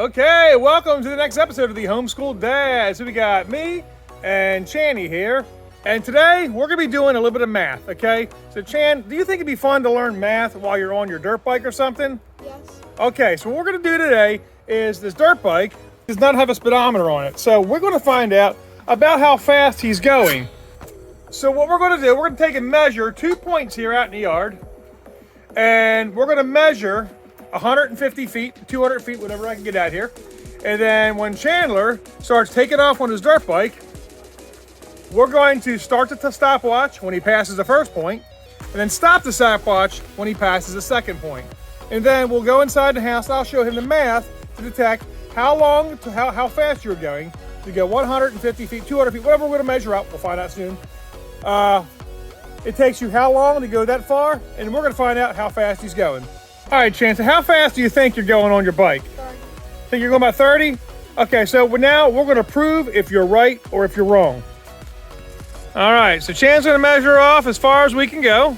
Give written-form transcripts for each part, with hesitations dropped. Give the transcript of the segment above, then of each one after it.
Okay, welcome to the next episode of the Homeschool Dad. So we got me and Channy here, and today we're going to be doing a little bit of math, okay? So Chan, do you think it'd be fun to learn math while you're on your dirt bike or something? Yes. Okay, so what we're going to do today is this dirt bike does not have a speedometer on it. So we're going to find out about how fast he's going. So what we're going to do, we're going to take and measure 2 points here out in the yard, and we're going to measure 150 feet, 200 feet, whatever I can get out here. And then when Chandler starts taking off on his dirt bike, we're going to start the stopwatch when he passes the first point, and then stop the stopwatch when he passes the second point. And then we'll go inside the house. I'll show him the math to detect how fast you're going. You go 150 feet, 200 feet, whatever we're going to measure out. We'll find out soon. It takes you how long to go that far, and we're going to find out how fast he's going. All right, Chance, how fast do you think you're going on your bike? 30. Think you're going about 30? Okay, so now we're going to prove if you're right or if you're wrong. All right, so Chan's going to measure off as far as we can go.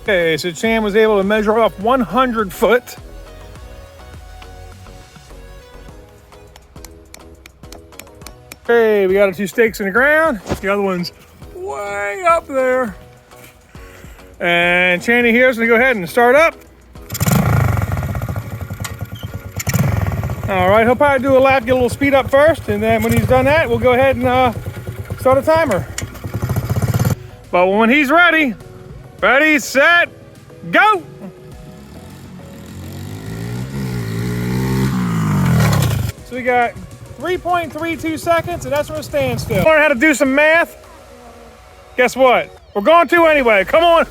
Okay, so Chan was able to measure off 100 foot. Okay, we got our 2 stakes in the ground. The other one's way up there. And Channy here is going to go ahead and start up. All right, he'll probably do a lap, get a little speed up first, and then when he's done that, we'll go ahead and start a timer. But when he's ready, set, go! So we got 3.32 seconds, and that's where it stands still. Learn how to do some math. Guess what? We're going to anyway. Come on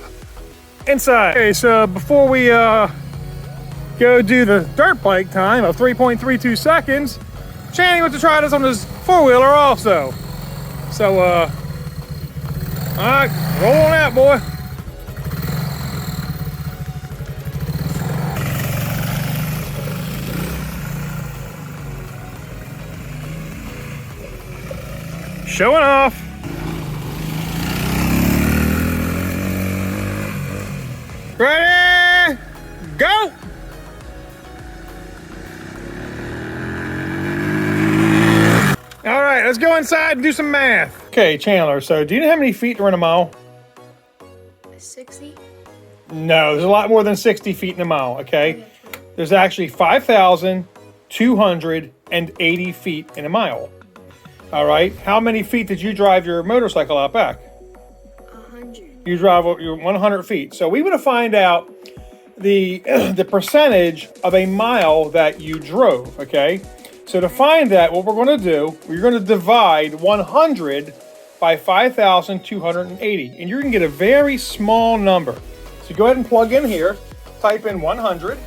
inside. Okay, so before we go do the dirt bike time of 3.32 seconds, Channy wants to try this on his four-wheeler also. So, all right, roll on out, boy. Showing off. Ready, go! All right, let's go inside and do some math. Okay, Chandler, so do you know how many feet are in a mile? 60? No, there's a lot more than 60 feet in a mile, okay? There's actually 5,280 feet in a mile. All right, how many feet did you drive your motorcycle out back? 100. You drive your 100 feet. So we want to find out the percentage of a mile that you drove, okay? So to find that, what we're going to do, we're going to divide 100 by 5,280, and you're going to get a very small number. So go ahead and plug in here, type in 100.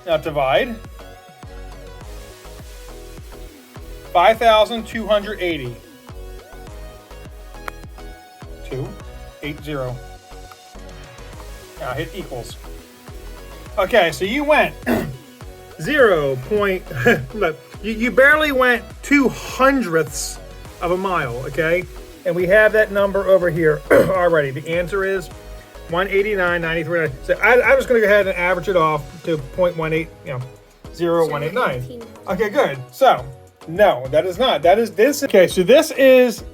Now divide 5,280. 280. Now hit equals. Okay, so you went 0. Look, you barely went 2/100ths of a mile, okay? And we have that number over here already. The answer is 189.93. So I'm just going to go ahead and average it off to 0.18, 0.189. Okay, good. So, no, that is not. That is this. Okay, so this is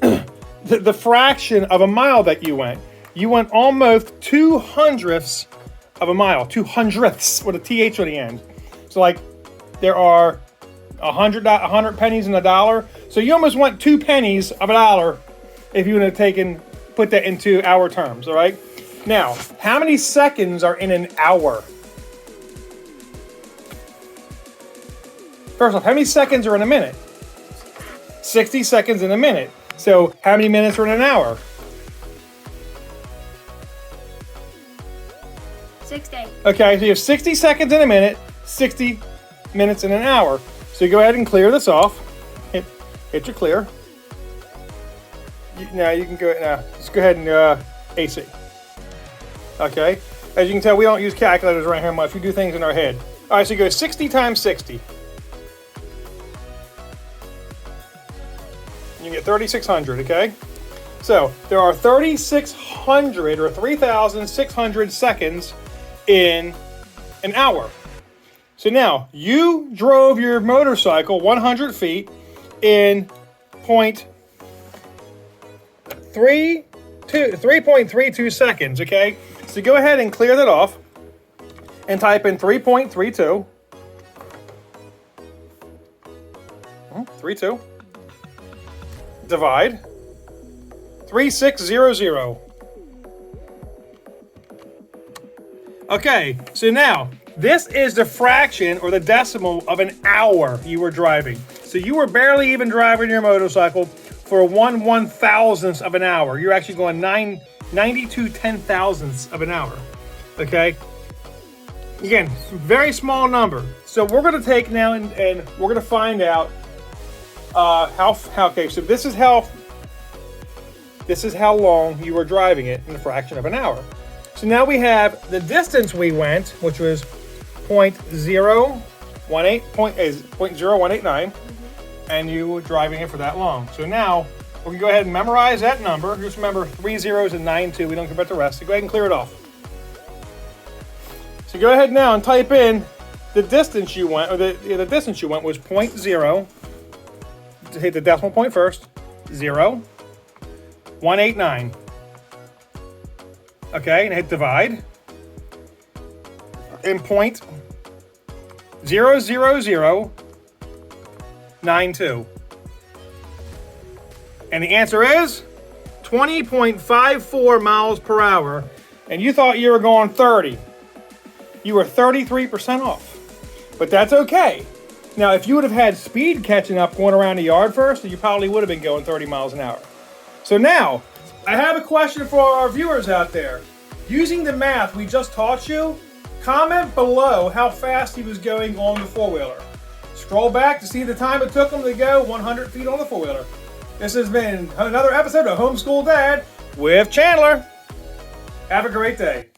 the fraction of a mile that you went. You went almost 2/100ths of a mile. 2/100ths with a TH on the end. So like there are 100 pennies in a dollar. So you almost went 2 pennies of a dollar if you would have put that into our terms, all right? Now, how many seconds are in an hour? First off, how many seconds are in a minute? 60 seconds in a minute. So how many minutes are in an hour? 60. Okay, so you have 60 seconds in a minute, 60 minutes in an hour. So you go ahead and clear this off. Hit your clear. Now you can go, just go ahead and AC. Okay, as you can tell, we don't use calculators around here much. We do things in our head. All right, so you go 60 times 60. You get 3,600, okay? So there are 3,600 or 3,600 seconds in an hour. So now, you drove your motorcycle 100 feet in 3.32 seconds, okay? So go ahead and clear that off and type in 3.32. 32. Divide. 3600. Okay, so now, this is the fraction or the decimal of an hour you were driving. So you were barely even driving your motorcycle for 1/1000th of an hour. You're actually going 92 10,000ths of an hour. Okay? Again, very small number. So we're going to take now and we're going to find out okay, so this is how long you were driving it in a fraction of an hour. So now we have the distance we went, which was 0.0189, and you were driving it for that long. So now we can go ahead and memorize that number. Just remember 3 zeros and 9 2. We don't care about the rest. So go ahead and clear it off. So go ahead now and type in the distance you went, or the distance you went was 0. Hit the decimal point first. 0.189. Okay, and hit divide. And 0.00092. And the answer is 20.54 miles per hour. And you thought you were going 30. You were 33% off. But that's okay. Now, if you would have had speed catching up going around the yard first, you probably would have been going 30 miles an hour. So now, I have a question for our viewers out there. Using the math we just taught you, comment below how fast he was going on the four-wheeler. Scroll back to see the time it took him to go 100 feet on the four-wheeler. This has been another episode of Homeschool Dad with Chandler. Have a great day.